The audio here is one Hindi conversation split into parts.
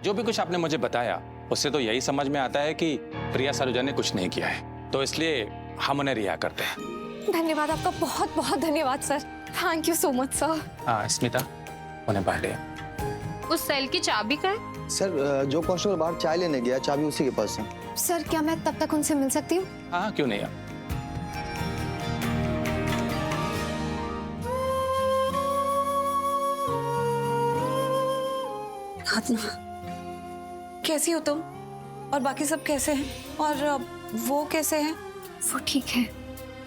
जो भी कुछ आपने मुझे बताया उससे तो यही समझ में आता है कि प्रिया सलूजा ने कुछ नहीं किया है, तो इसलिए हम उन्हें रिहा करते हैं। धन्यवाद आपका, बहुत बहुत धन्यवाद sir. Thank you so much sir. हाँ स्मिता, उन्हें बाहर ले। उस सेल की चाबी का है? सर जो कांस्टेबल बाहर चाय लेने गया, चाबी उसी के पास है। सर क्या मैं तब तक उनसे मिल सकती हूँ? हाँ क्यों नहीं। कैसी हो तुम? और बाकी सब कैसे हैं? और वो कैसे हैं? वो ठीक है।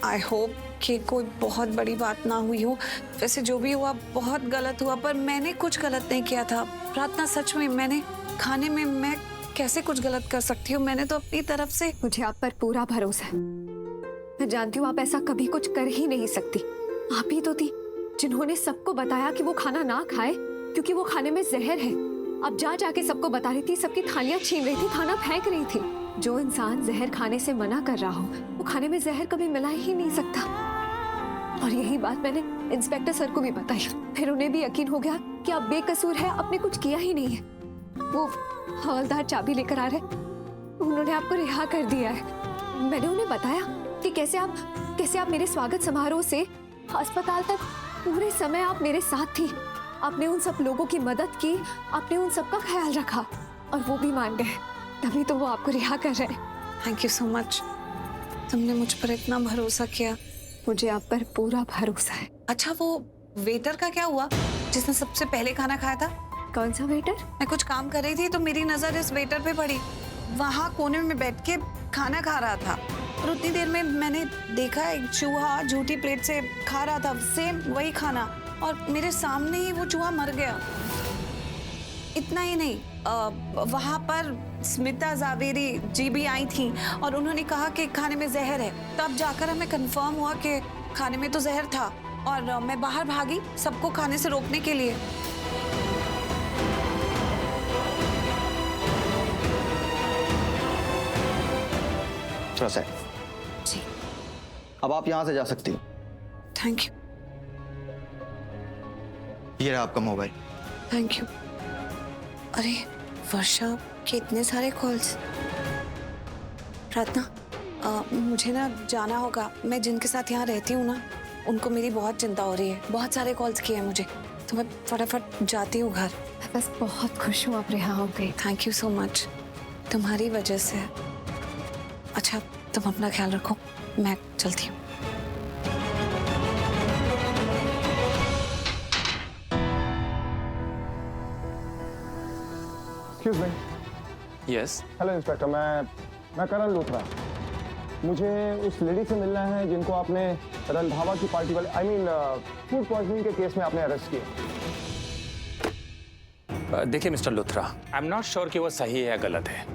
आई होप कि कोई बहुत बड़ी बात ना हुई हो। वैसे जो भी हुआ बहुत गलत हुआ, पर मैंने कुछ गलत नहीं किया था। प्रार्थना सच में मैंने खाने में मैं कैसे कुछ गलत कर सकती हूँ? मैंने तो अपनी तरफ से। मुझे आप पर पूरा भरोसा है। मैं जानती हूँ आप ऐसा कभी कुछ कर ही नहीं सकती। आप ही तो थी जिन्होंने सबको बताया कि वो खाना ना खाए क्योंकि वो खाने में जहर है। अब जा जाके सबको बता रही थी, सबकी थालियां छीन रही थी, खाना फेंक रही थी। जो इंसान जहर खाने से मना कर रहा हो वो खाने में जहर कभी मिला ही नहीं सकता। और यही बात मैंने इंस्पेक्टर सर को भी बताई, फिर उन्हें भी यकीन हो गया कि आप बेकसूर है, आपने कुछ किया ही नहीं है। वो हवलदार चाबी लेकर आ रहे, उन्होंने आपको रिहा कर दिया है। मैंने उन्हें बताया कि कैसे आप मेरे स्वागत समारोह से अस्पताल तक पूरे समय आप मेरे साथ थी। आपने उन सब लोगों की मदद की, आपने उन सब का ख्याल रखा और वो भी मान गए, तभी तो वो आपको रिहा कर रहे हैं। थैंक यू सो मच, तुमने मुझ पर इतना भरोसा किया। मुझे आप पर पूरा भरोसा है। अच्छा वो वेटर का क्या हुआ जिसने सबसे पहले खाना खाया था? कौन सा वेटर? मैं कुछ काम कर रही थी तो मेरी नजर इस वेटर पे पड़ी। वहाँ कोने में बैठ के खाना खा रहा था और उतनी देर में मैंने देखा एक चूहा झूठी प्लेट से खा रहा था, सेम वही खाना, और मेरे सामने ही वो चूहा मर गया। इतना ही नहीं, वहाँ पर स्मिता जावेरी जी भी आई थी और उन्होंने कहा कि खाने में जहर है। तब जाकर हमें कंफर्म हुआ कि खाने में तो जहर था और मैं बाहर भागी सबको खाने से रोकने के लिए। थोड़ा सा जी। अब आप यहाँ से जा सकती हो। Thank you. ये रहा आपका मोबाइल। Thank you. अरे वर्षा के इतने सारे कॉल्स। प्रार्थना मुझे ना जाना होगा। मैं जिनके साथ यहाँ रहती हूँ ना उनको मेरी बहुत चिंता हो रही है। बहुत सारे कॉल्स किए हैं मुझे, तो मैं फटाफट जाती हूँ घर। मैं बस बहुत खुश हूँ आप रिहा हो गई। थैंक यू सो मच, तुम्हारी वजह से। अच्छा तुम अपना ख्याल रखो, मैं चलती हूँ। Excuse me. Yes. Hello inspector, मैं करण लूथरा। मुझे उस लेडी से मिलना है जिनको आपने रंधावा की पार्टी वाले फूड पॉइजनिंग के केस में आपने अरेस्ट किया। देखिए mister Luthra, I am not sure कि वो सही है या गलत है,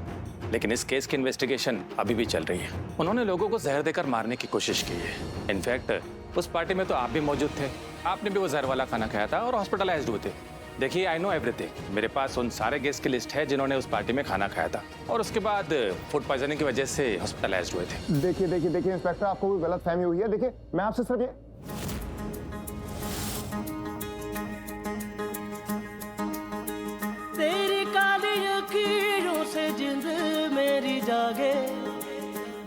लेकिन इस केस की इन्वेस्टिगेशन अभी भी चल रही है। उन्होंने लोगों को जहर देकर मारने की कोशिश की है। इनफैक्ट उस पार्टी में तो आप भी मौजूद थे, आपने भी वो जहर वाला खाना खाया था और हॉस्पिटलाइज्ड हुए थे। देखिए आई नो एवरीथिंग, मेरे पास उन सारे गेस्ट की लिस्ट है जिन्होंने उस पार्टी में खाना खाया था और उसके बाद फूड पॉइजनिंग की वजह से हॉस्पिटलाइज्ड हुए थे। देखिए इंस्पेक्टर, आपको कोई गलत फहमी हुई है। देखिए मैं आपसे सिर्फ ये तेरी काली अखीरों से जिंद मेरी जागे,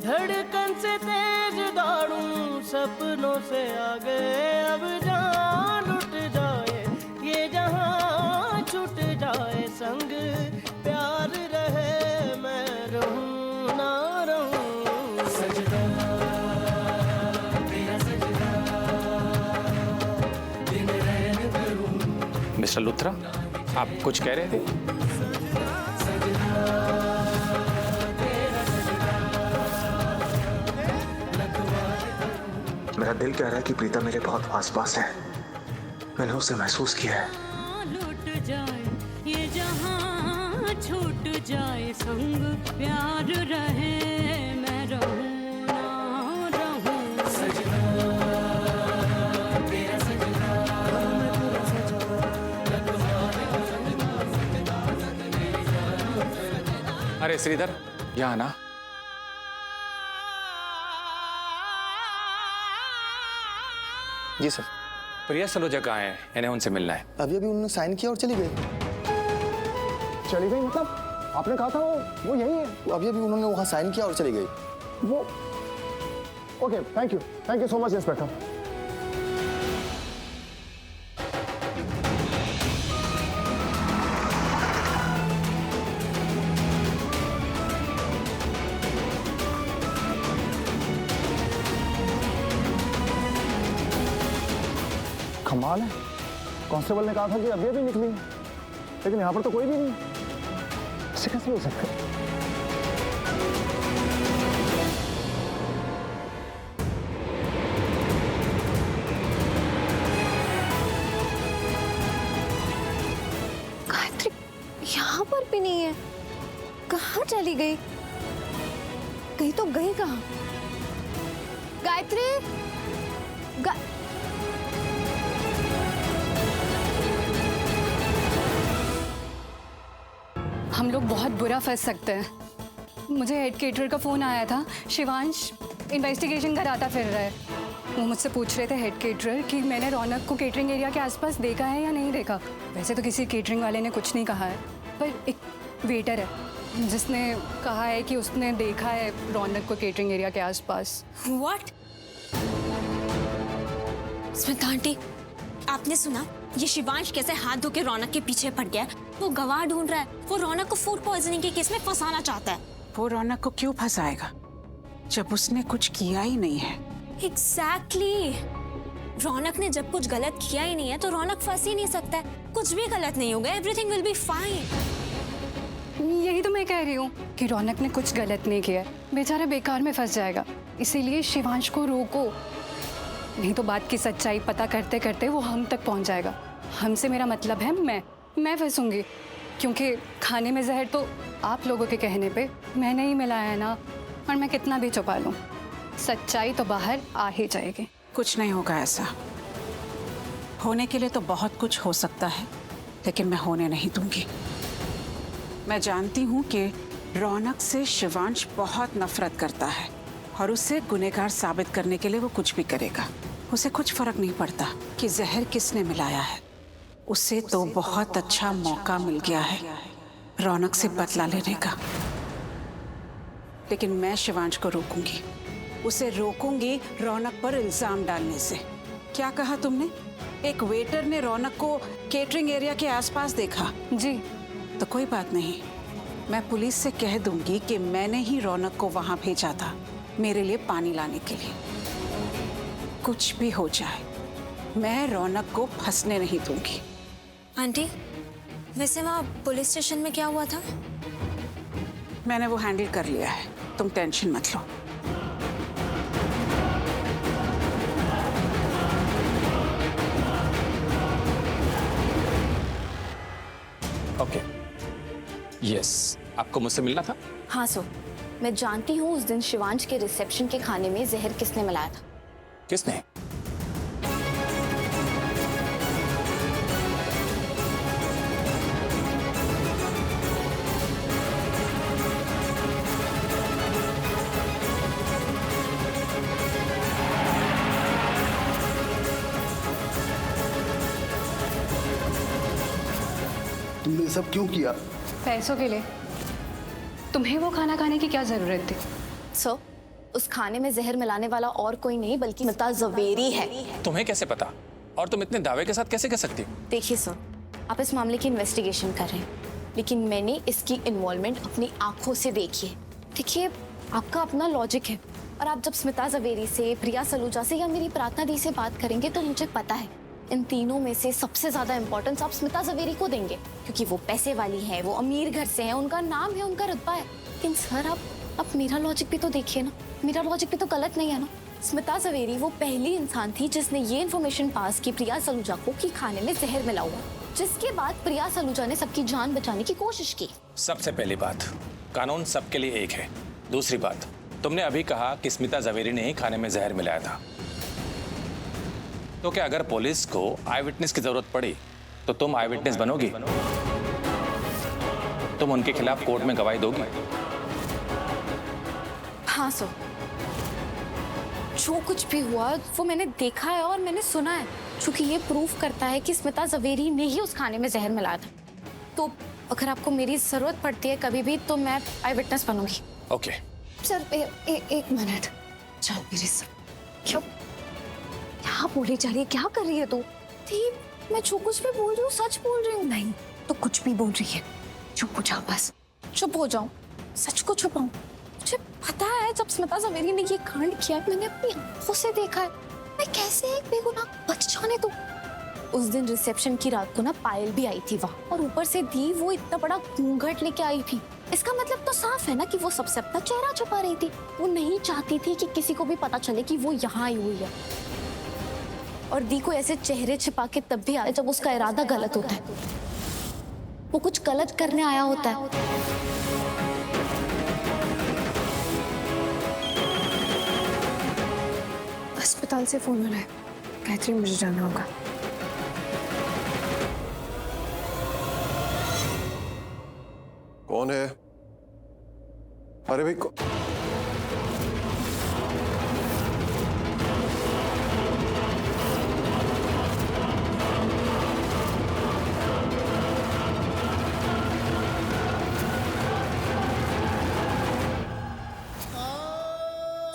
धड़कन से तेज दौड़ूं सपनों से आगे। अब जान लुट जाए ये जहां छूट जाए संग, प्यार रहे मैं रहूं ना रहूं। सजदा तेरा सजदा दिन रैन करूं। मिस्टर लूथरा, आप कुछ कह रहे थे? मेरा दिल कह रहा है कि प्रीता मेरे बहुत आसपास है। मैंने उसे महसूस किया है। लुट जाए ये जहां छूट जाए संग, प्यार रहे मैं रहूं ना रहूं। सजना तेरा सजना अरे श्रीधर, यहाँ ना। जी सर। प्रिया सलूजा कहाँ है? इन्हें उनसे मिलना है। अभी उन्होंने साइन किया और चली गई। चली गई मतलब? आपने कहा था वो यही है। अभी अभी उन्होंने वहाँ साइन किया और चली गई। वो okay, thank you so much inspector. कमाल है, कांस्टेबल ने कहा था कि अभी अभी निकली है, लेकिन यहाँ पर तो कोई भी नहीं है। ऐसे कैसे हो सकता है? गायत्री यहाँ पर भी नहीं है, कहाँ चली गई? गई तो गई कहाँ? गायत्री हम लोग बहुत बुरा फंस सकते हैं। मुझे हेड केटरर का फ़ोन आया था, शिवांश इन्वेस्टिगेशन कराता फिर रहा है। वो मुझसे पूछ रहे थे हेड केटरर कि मैंने रौनक को केटरिंग एरिया के आसपास देखा है या नहीं देखा। वैसे तो किसी केटरिंग वाले ने कुछ नहीं कहा है, पर एक वेटर है जिसने कहा है कि उसने देखा है रौनक को केटरिंग एरिया के आसपास। व्हाट? स्मिता आंटी, आपने सुना ये शिवांश कैसे हाथ धो के रौनक के पीछे पड़ गया? वो गवाह ढूंढ रहा है, वो रौनक को फूड पॉइजनिंग के केस में फंसाना चाहता है। वो रौनक को क्यों फंसाएगा जब उसने कुछ किया ही नहीं है? एग्जैक्टली। रौनक ने जब कुछ गलत किया ही नहीं है तो रौनक फंस ही नहीं सकता है। कुछ भी गलत नहीं होगा, एवरीथिंग विल बी फाइन। यही तो मैं कह रही हूँ कि रौनक ने कुछ गलत नहीं किया, बेचारा बेकार में फंस जाएगा। इसीलिए शिवांश को रोको, नहीं तो बात की सच्चाई पता करते करते वो हम तक पहुंच जाएगा। हमसे मेरा मतलब है मैं फंसूंगी, क्योंकि खाने में जहर तो आप लोगों के कहने पे मैंने ही मिलाया ना, और मैं कितना भी छुपा लूं, सच्चाई तो बाहर आ ही जाएगी। कुछ नहीं होगा ऐसा। होने के लिए तो बहुत कुछ हो सकता है, लेकिन मैं होने नहीं दूंगी। मैं जानती हूँ कि रौनक से शिवांश बहुत नफरत करता है और उसे गुनहगार साबित करने के लिए वो कुछ भी करेगा। उसे कुछ फर्क नहीं पड़ता कि जहर किसने मिलाया है। उसे तो बहुत अच्छा मौका मिल गया है रौनक से बदला लेने का। लेकिन मैं शिवांश को रोकूंगी, उसे रोकूंगी रौनक पर इल्जाम डालने से। क्या कहा तुमने? एक वेटर ने रौनक को केटरिंग एरिया के आसपास देखा? जी। तो कोई बात नहीं, मैं पुलिस से कह दूंगी कि मैंने ही रौनक को वहां भेजा था मेरे लिए पानी लाने के लिए। कुछ भी हो जाए, मैं रौनक को फंसने नहीं दूंगी। आंटी, वैसे वहाँ पुलिस स्टेशन में क्या हुआ था? मैंने वो हैंडल कर लिया है, तुम टेंशन मत लो। ओके, यस, आपको मुझसे मिलना था? हाँ सो, मैं जानती हूँ उस दिन शिवांश के रिसेप्शन के खाने में जहर किसने मिलाया था। किसने? तुमने सब क्यों किया? पैसों के लिए। तुम्हें वो खाना खाने की क्या जरूरत थी? सो, उस खाने में जहर मिलाने वाला और कोई नहीं बल्कि स्मिता जवेरी है। तुम्हें कैसे पता? और तुम इतने दावे के साथ कैसे कह सकती हो? देखिए सर, आप इस मामले की इन्वेस्टिगेशन कर रहे हैं, लेकिन मैंने इसकी इन्वॉल्वमेंट अपनी आंखों से देखी है। देखिए, आपका अपना लॉजिक है, और आप जब स्मिता जवेरी से, प्रिया सलूजा से या मेरी प्रार्थना दी से बात करेंगे तो मुझे पता है इन तीनों में से सबसे ज्यादा इंपॉर्टेंस आप स्मिता जवेरी को देंगे, क्योंकि वो पैसे वाली है, वो अमीर घर से है, उनका नाम है, उनका रुतबा है। लेकिन सर, आप मेरा लॉजिक भी तो देखिए ना, मेरा लॉजिक भी तो गलत नहीं है ना। स्मिता जवेरी वो पहली इंसान थी जिसने ये इन्फॉर्मेशन पास की प्रिया सलूजा को कि खाने में जहर मिला हुआ, जिसके बाद प्रिया सलूजा ने सबकी जान बचाने की कोशिश की। सबसे पहली बात, कानून सबके लिए एक है। दूसरी बात, तुमने अभी कहा कि स्मिता जवेरी ने ही खाने में जहर मिलाया था, तो क्या अगर पुलिस को आई विटनेस की जरूरत पड़ी तो तुम आई विटनेस बनोगी? तुम उनके खिलाफ कोर्ट में गवाही दोगी? हाँ सर, जो कुछ भी हुआ वो मैंने देखा है और मैंने सुना है, क्योंकि ये प्रूफ करता है कि स्मिता जवेरी ने ही उस खाने में जहर मिलाया था। तो अगर आपको मेरी जरूरत पड़ती है कभी भी तो मैं आई विटनेस बनूंगी। ओके। सर एक मिनट, चल मेरे साथ। क्यों क्या बोली जा रही है, क्या कर रही है तू? मैं जो कुछ भी बोल रही हूँ सच बोल रही हूँ। नहीं तो कुछ भी बोल रही है, चुप हो जा बस। चुप हो जाऊं? सच को छुपाऊं? मुझे पता है जब स्मिता जवेरी ने ये कांड किया है मैंने अपनी आंखों से देखा है। मैं कैसे एक बेगुनाह बच जाने दूं? उस दिन रिसेप्शन की रात को ना पायल भी आई थी वहाँ, और ऊपर से दी वो इतना बड़ा घूंघट लेके आई थी। इसका मतलब तो साफ है ना कि वो सबसे अपना चेहरा छुपा रही थी। वो नहीं चाहती थी कि किसी को भी पता चले कि वो यहाँ आई हुई है। और दी को ऐसे चेहरे छिपा के तब भी आता है जब उसका इरादा गलत होता है, वो कुछ गलत करने आया होता है। अस्पताल से फोन आया है, कहती मुझे जाना होगा। कौन है? अरे भाई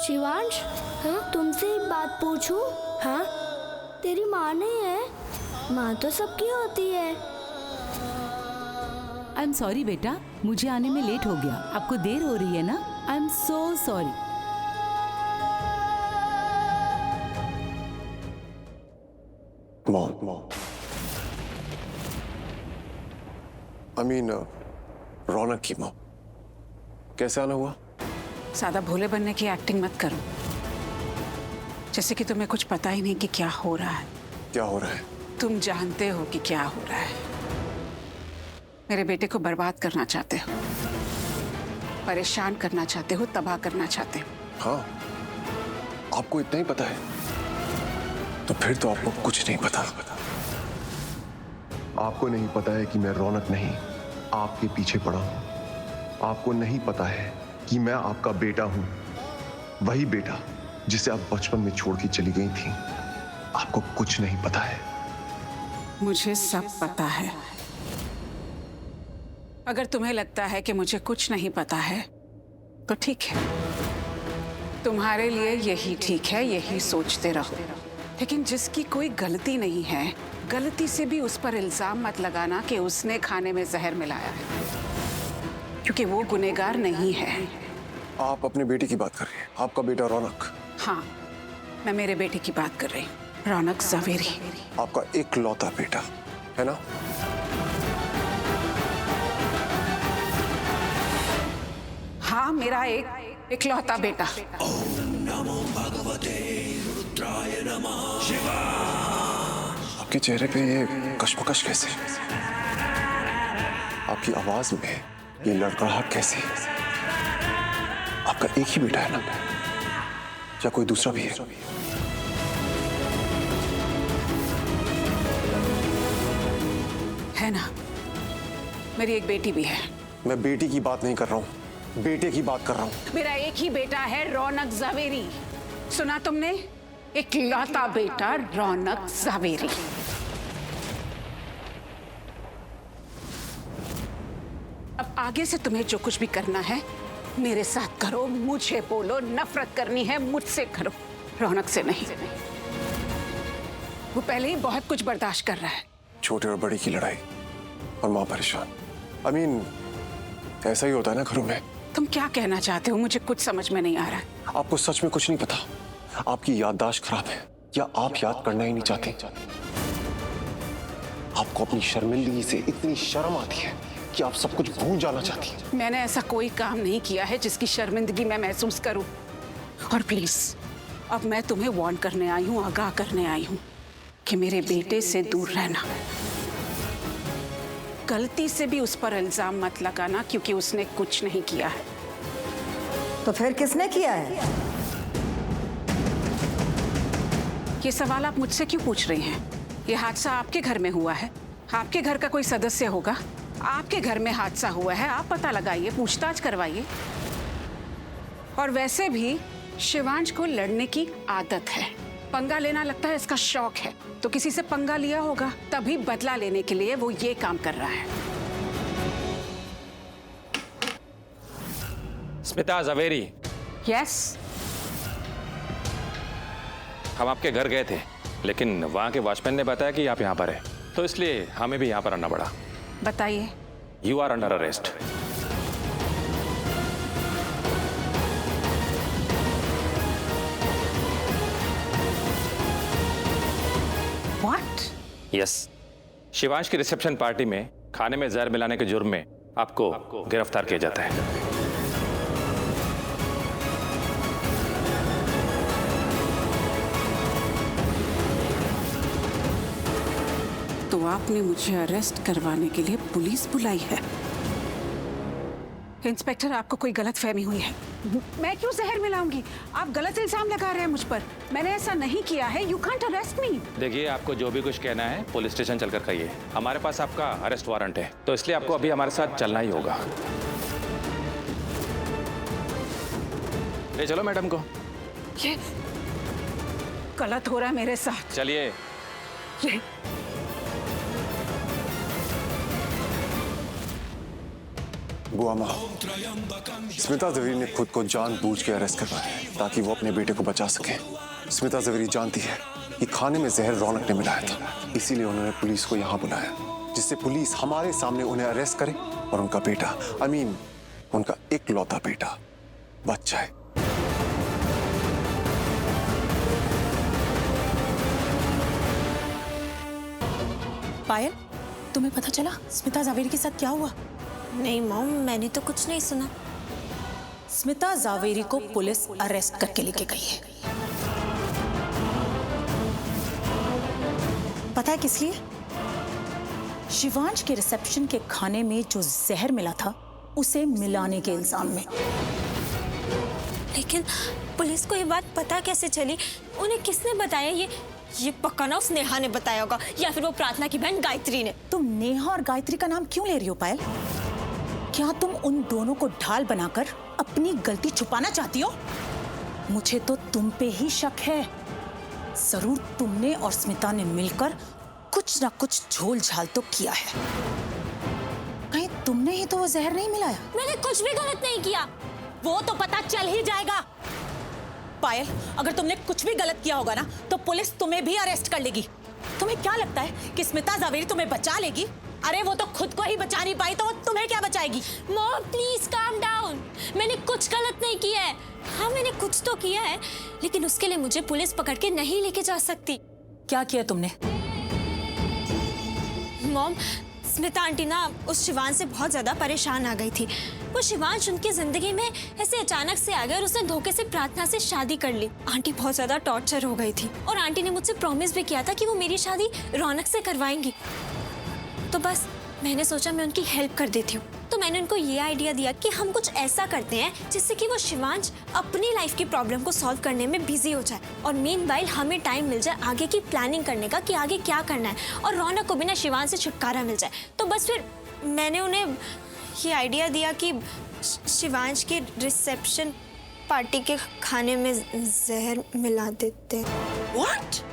शिवांश, हाँ तुमसे एक बात पूछूं? हाँ, तेरी माँ नहीं है? माँ तो सबकी होती है। आई एम सॉरी बेटा, मुझे आने में लेट हो गया। आपको देर हो रही है ना? I am so sorry. Mom, I mean Raunak की मॉम, कैसे आना हुआ? ज्यादा भोले बनने की एक्टिंग मत करो, जैसे कि तुम्हें कुछ पता ही नहीं कि क्या हो रहा है। क्या हो रहा है? तुम जानते हो कि क्या हो रहा है। मेरे बेटे को बर्बाद करना चाहते हो, परेशान करना चाहते हो, तबाह करना चाहते हो। हाँ, आपको इतना ही पता है? तो फिर तो आपको कुछ नहीं पता। आपको नहीं पता है कि मैं रौनक नहीं आपके पीछे पड़ा हूं। आपको नहीं पता है कि मैं आपका बेटा हूं, वही बेटा जिसे आप बचपन में छोड़ के चली गई थी। आपको कुछ नहीं पता है। मुझे सब पता है। अगर तुम्हें लगता है कि मुझे कुछ नहीं पता है तो ठीक है, तुम्हारे लिए यही ठीक है, यही सोचते रहो। लेकिन जिसकी कोई गलती नहीं है, गलती से भी उस पर इल्जाम मत लगाना कि उसने खाने में जहर मिलाया है, क्योंकि वो गुनहगार नहीं है। आप अपने बेटे की बात कर रही हैं? आपका बेटा रौनक? हाँ, मैं मेरे बेटे की बात कर रही हूँ, रौनक जवेरी। आपका इकलौता बेटा है ना? हाँ, मेरा एक इकलौता बेटा। आपके चेहरे पे ये कशमकश कैसे? आपकी आवाज में ये लड़खड़ाहट कैसे? आपका एक ही बेटा है ना, या कोई दूसरा भी है? है ना, मेरी एक बेटी भी है। मैं बेटी की बात नहीं कर रहा हूँ, बेटे की बात कर रहा हूँ। मेरा एक ही बेटा है, रौनक जवेरी। सुना तुमने? इकलौता बेटा रौनक जवेरी। अब आगे से तुम्हें जो कुछ भी करना है मेरे साथ करो, मुझे बोलो। नफरत करनी है मुझसे करो, रौनक से नहीं। वो पहले ही बहुत कुछ बर्दाश्त कर रहा है। छोटे और बड़ी की लड़ाई और माँ परेशान। I mean, ऐसा ही होता है ना घरों में। तुम क्या कहना चाहते हो? मुझे कुछ समझ में नहीं आ रहा है। आपको सच में कुछ नहीं पता? आपकी याददाश्त खराब है या आप याद करना ही नहीं चाहते? आपको अपनी शर्मिंदगी से इतनी शर्म आती है कि आप सब कुछ भूल जाना चाहती हैं। मैंने ऐसा कोई काम नहीं किया है जिसकी शर्मिंदगी मैं महसूस करूं। और प्लीज, अब मैं तुम्हें वार्न करने आई हूं, आगाह करने आई हूं कि मेरे बेटे से दूर रहना। गलती से भी उस पर इल्जाम मत लगाना, क्योंकि उसने कुछ नहीं किया है। तो फिर किसने किया है? ये सवाल आप मुझसे क्यों पूछ रही हैं? ये हादसा आपके घर में हुआ है, आपके घर का कोई सदस्य होगा, आपके घर में हादसा हुआ है, आप पता लगाइए, पूछताछ करवाइए। और वैसे भी शिवांश को लड़ने की आदत है, पंगा लेना लगता है इसका शौक है। तो किसी से पंगा लिया होगा, तभी बदला लेने के लिए वो ये काम कर रहा है। स्मिता जवेरी, यस। हम आपके घर गए थे, लेकिन वहाँ के वॉचमैन ने बताया कि आप यहाँ पर है, तो इसलिए हमें भी यहाँ पर आना पड़ा। बताइए। You are under arrest. What? Yes, Shivansh की रिसेप्शन पार्टी में खाने में जहर मिलाने के जुर्म में आपको गिरफ्तार किया जाता है। तो आपने मुझे अरेस्ट करवाने के लिए पुलिस बुलाई है? इंस्पेक्टर, आपको कोई गलत फहमी हुई है। मैं क्यों जहर मिलाऊंगी? आप गलत इल्जाम लगा रहे हैं मुझ पर। मैंने ऐसा नहीं किया है। यू कांट अरेस्ट मी। देखिए, आपको जो भी कुछ कहना है पुलिस स्टेशन चलकर कहिए। हमारे पास आपका अरेस्ट वारंट है, तो इसलिए आपको अभी हमारे साथ चलना ही होगा। ले चलो मैडम को। ये गलत हो रहा है मेरे साथ। चलिए। ये बुआ माँ, स्मिता जवेरी ने खुद को जानबूझ के अरेस्ट करवाया है ताकि वो अपने बेटे को बचा सके। स्मिता जवेरी जानती है कि खाने में जहर रौनक ने मिलाया था, इसीलिए उन्होंने पुलिस को यहाँ बुलाया, जिससे पुलिस हमारे सामने उन्हें अरेस्ट करे और उनका बेटा, उनका इकलौता बेटा बच जाए। पायल, तुम्हें पता चला स्मिता जावेरी के साथ क्या हुआ? नहीं मॉम, मैंने तो कुछ नहीं सुना। स्मिता जावेरी को पुलिस अरेस्ट करके लेके गई है। पता है किस लिए? शिवांश के रिसेप्शन के खाने में जो जहर मिला था उसे मिलाने के इल्जाम में। लेकिन पुलिस को ये बात पता कैसे चली? उन्हें किसने बताया? ये पक्का ना उस नेहा ने बताया होगा, या फिर वो प्रार्थना की बहन गायत्री ने। तुम नेहा और गायत्री का नाम क्यों ले रही हो पायल? क्या तुम उन दोनों को ढाल बनाकर अपनी गलती छुपाना चाहती हो? मुझे तो तुम पे ही शक है। जरूर तुमने और स्मिता ने मिलकर कुछ ना कुछ झोल झाल तो किया है। कहीं तुमने ही तो वो जहर नहीं मिलाया? मैंने कुछ भी गलत नहीं किया। वो तो पता चल ही जाएगा। पायल, अगर तुमने कुछ भी गलत किया होगा ना, तो पुलिस तुम्हें भी अरेस्ट कर लेगी। तुम्हें क्या लगता है कि स्मिता जावेरी तुम्हें बचा लेगी? अरे वो तो खुद को ही बचा नहीं पाई, तो वो तुम्हें क्या बचाएगी? Mom please calm down. मैंने कुछ गलत नहीं किया है। हाँ, मैंने कुछ तो किया है, लेकिन उसके लिए मुझे पुलिस पकड़ के नहीं लेके जा सकती। क्या किया तुमने? मॉम, स्मिता आंटी ना उस शिवांश से बहुत ज्यादा परेशान आ गई थी। वो शिवांश उनकी जिंदगी में ऐसे अचानक से आ गया और उसने धोखे से प्रार्थना से शादी कर ली। आंटी बहुत ज्यादा टॉर्चर हो गई थी और आंटी ने मुझसे प्रॉमिस भी किया था कि वो मेरी शादी रौनक से करवाएंगी। तो बस मैंने सोचा मैं उनकी हेल्प कर देती हूँ। तो मैंने उनको ये आइडिया दिया कि हम कुछ ऐसा करते हैं जिससे कि वो शिवांश अपनी लाइफ की प्रॉब्लम को सॉल्व करने में बिजी हो जाए और मीनवाइल हमें टाइम मिल जाए आगे की प्लानिंग करने का कि आगे क्या करना है और रौनक को बिना शिवांश से छुटकारा मिल जाए। तो बस फिर मैंने उन्हें ये आइडिया दिया कि शिवांश की रिसेप्शन पार्टी के खाने में जहर मिला देते। What?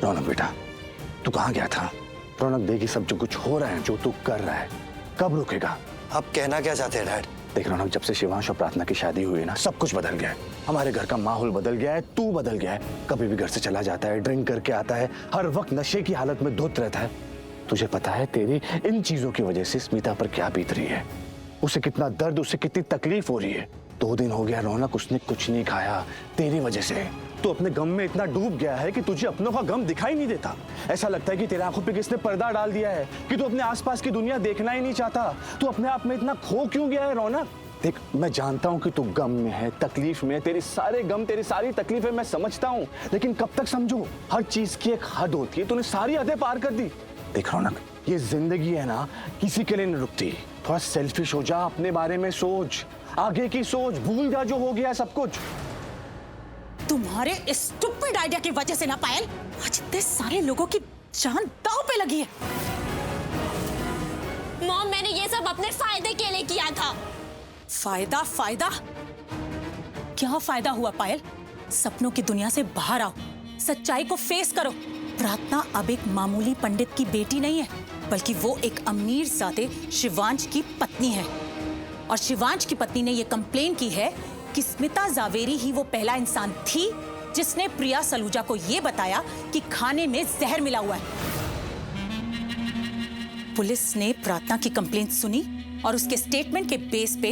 रौनक बेटा, तू कहाँ गया था? रौनक देखी सब जो कुछ हो रहा है, जो तू कर रहा है, कब रुकेगा? आप कहना क्या चाहते हैं डैड? देख रौनक, जब से शिवांश और प्रार्थना की शादी हुई है ना, सब कुछ बदल गया है। हमारे घर का माहौल बदल गया है, तू बदल गया है। कभी भी घर से चला जाता है, ड्रिंक करके आता है, हर वक्त नशे की हालत में धुत रहता है। तुझे पता है तेरी इन चीजों की वजह से स्मिता पर क्या बीत रही है? उसे कितना दर्द, उसे कितनी तकलीफ हो रही है। 2 दिन हो गया रौनक, उसने कुछ नहीं खाया तेरी वजह से। तू अपने गम में इतना डूब गया है कि तुझे अपनों का गम दिखाई नहीं देता। ऐसा लगता है कि तेरे आंखों पे किसने पर्दा डाल दिया है, कि तू अपने आसपास की दुनिया देखना ही नहीं चाहता। तू अपने आप में इतना खो क्यों गया है रौनक? देख, मैं जानता हूं कि तू गम में है, तकलीफ में है, तेरे सारे गम, तेरी सारी तकलीफें मैं समझता हूं, लेकिन कब तक समझूं? हर चीज की एक हद होती है, तूने सारी हदें पार कर दी। देख रौनक, ये जिंदगी है ना, किसी के लिए नहीं रुकती। थोड़ा सेल्फिश हो जा, अपने बारे में सोच, आगे की सोच, भूल जा जो हो गया सब कुछ। तुम्हारे इस स्टूपिड आइडिया की वजह से ना पायल, आज इतने सारे लोगों की जान दांव पे लगी है। मॉम मॉम मैंने ये सब अपने फायदे के लिए किया था। फायदा? फायदा क्या फायदा हुआ पायल? सपनों की दुनिया से बाहर आओ, सच्चाई को फेस करो। प्रार्थना अब एक मामूली पंडित की बेटी नहीं है, बल्कि वो एक अमीर ज़ादे शिवांश की पत्नी है। और शिवांश की पत्नी ने ये कंप्लेन की है कि स्मिता जावेरी ही वो पहला इंसान थी जिसने प्रिया सलूजा को ये बताया कि खाने में जहर मिला हुआ है। पुलिस ने प्रार्थना की कंप्लेन सुनी और उसके स्टेटमेंट के बेस पे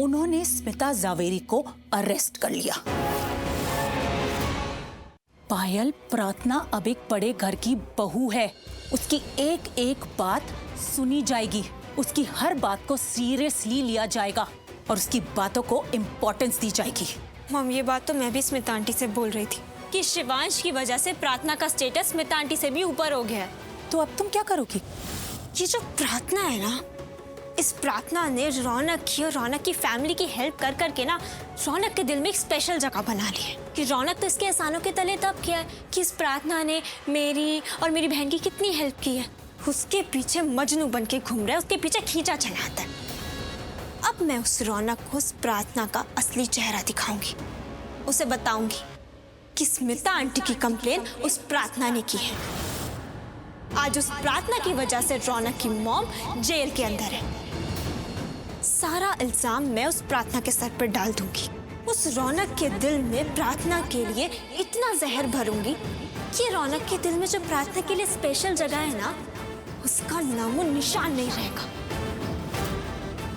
उन्होंने स्मिता जावेरी को अरेस्ट कर लिया। पायल, प्रार्थना अब एक बड़े घर की बहू है। उसकी एक एक बात सुनी जाएगी, उसकी हर बात को सीरियसली लिया जाएगा और उसकी बातों को इम्पोर्टेंस दी जाएगी। मम, ये बात तो मैं भी स्मिता आंटी से बोल रही थी कि शिवांश की वजह से प्रार्थना का स्टेटस स्मिता आंटी से भी ऊपर हो गया है। तो अब तुम क्या करोगी? ये जो प्रार्थना है ना, इस प्रार्थना ने रौनक की और रौनक की फैमिली की हेल्प कर करके ना रौनक के दिल में एक स्पेशल जगह बना ली है। कि रौनक तो इसके एहसानों के तले तब किया है कि इस प्रार्थना ने मेरी और मेरी बहन की कितनी हेल्प की है। उसके पीछे मजनू बन के घूम रहा है, उसके पीछे खींचा चलाता है। अब मैं उस रौनक को उस प्रार्थना का असली चेहरा दिखाऊंगी। उसे बताऊंगी कि स्मिता आंटी की कंप्लेन उस प्रार्थना ने की है। आज उस प्रार्थना की वजह से रौनक की मॉम जेल के अंदर है। सारा इल्जाम मैं उस प्रार्थना के सर पर डाल दूंगी। उस रौनक के दिल में प्रार्थना के लिए इतना जहर भरूंगी कि रौनक के दिल में जो प्रार्थना के लिए स्पेशल जगह है ना, उसका नामो निशान नहीं रहेगा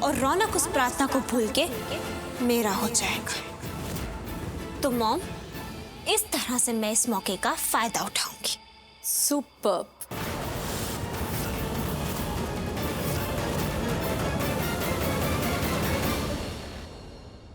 और रौनक उस प्रार्थना को भूल के मेरा हो जाएगा। तो मॉम, इस तरह से मैं इस मौके का फायदा उठाऊंगी। सुपर्ब।